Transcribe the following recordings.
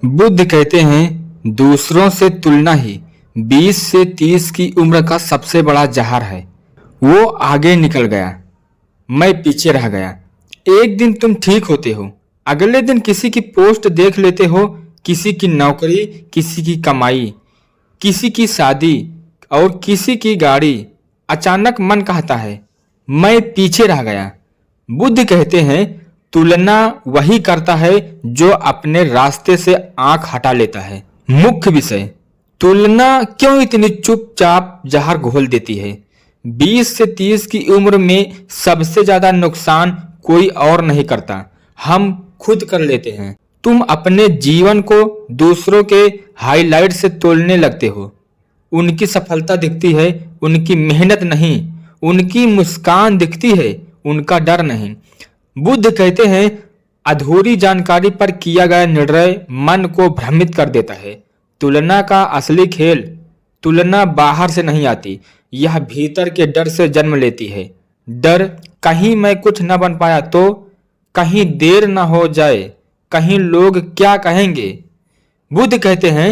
बुद्ध कहते हैं दूसरों से तुलना ही 20 से 30 की उम्र का सबसे बड़ा जहर है। वो आगे निकल गया, मैं पीछे रह गया। एक दिन तुम ठीक होते हो, अगले दिन किसी की पोस्ट देख लेते हो, किसी की नौकरी, किसी की कमाई, किसी की शादी और किसी की गाड़ी। अचानक मन कहता है मैं पीछे रह गया। बुद्ध कहते हैं तुलना वही करता है जो अपने रास्ते से आंख हटा लेता है। मुख्य विषय, तुलना क्यों इतनी चुपचाप जहर घोल देती है। 20 से 30 की उम्र में सबसे ज्यादा नुकसान कोई और नहीं करता, हम खुद कर लेते हैं। तुम अपने जीवन को दूसरों के हाईलाइट से तोलने लगते हो। उनकी सफलता दिखती है, उनकी मेहनत नहीं। उनकी मुस्कान दिखती है, उनका डर नहीं। बुद्ध कहते हैं अधूरी जानकारी पर किया गया निर्णय मन को भ्रमित कर देता है। तुलना का असली खेल, तुलना बाहर से नहीं आती, यह भीतर के डर से जन्म लेती है। डर, कहीं मैं कुछ न बन पाया तो, कहीं देर न हो जाए, कहीं लोग क्या कहेंगे। बुद्ध कहते हैं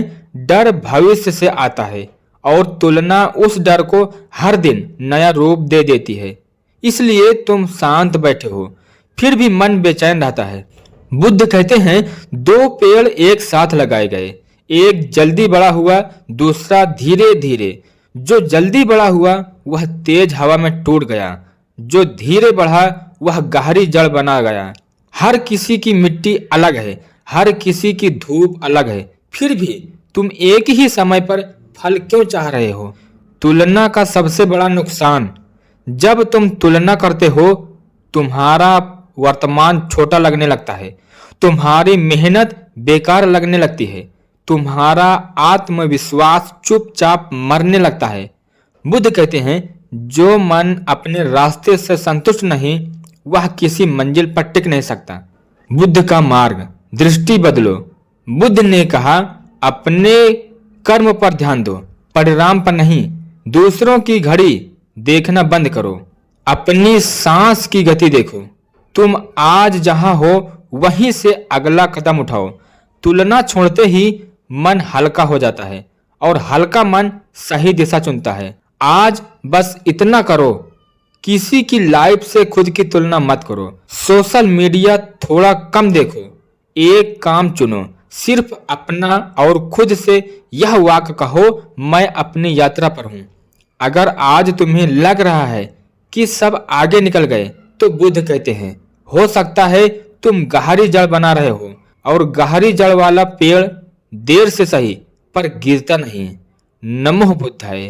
डर भविष्य से आता है और तुलना उस डर को हर दिन नया रूप दे देती है। इसलिए तुम शांत बैठे हो, फिर भी मन बेचैन रहता है। बुद्ध कहते हैं दो पेड़ एक साथ लगाए गए, एक जल्दी बड़ा हुआ, दूसरा धीरे धीरे। जो जल्दी बड़ा हुआ वह तेज हवा में टूट गया, जो धीरे बढ़ा वह गहरी जड़ बना गया। हर किसी की मिट्टी अलग है, हर किसी की धूप अलग है, फिर भी तुम एक ही समय पर फल क्यों चाह रहे हो। तुलना का सबसे बड़ा नुकसान, जब तुम तुलना करते हो तुम्हारा वर्तमान छोटा लगने लगता है, तुम्हारी मेहनत बेकार लगने लगती है, तुम्हारा आत्मविश्वास चुपचाप मरने लगता है। बुद्ध कहते हैं जो मन अपने रास्ते से संतुष्ट नहीं वह किसी मंजिल पर टिक नहीं सकता। बुद्ध का मार्ग, दृष्टि बदलो। बुद्ध ने कहा अपने कर्म पर ध्यान दो, परिणाम पर नहीं। दूसरों की घड़ी देखना बंद करो, अपनी सांस की गति देखो। तुम आज जहां हो वहीं से अगला कदम उठाओ। तुलना छोड़ते ही मन हल्का हो जाता है और हल्का मन सही दिशा चुनता है। आज बस इतना करो, किसी की लाइफ से खुद की तुलना मत करो। सोशल मीडिया थोड़ा कम देखो, एक काम चुनो, सिर्फ अपना, और खुद से यह वाक्य कहो मैं अपनी यात्रा पर हूं। अगर आज तुम्हें लग रहा है कि सब आगे निकल गए तो बुद्ध कहते हैं हो सकता है तुम गहरी जड़ बना रहे हो, और गहरी जड़ वाला पेड़ देर से सही पर गिरता नहीं। नमो बुद्धाय।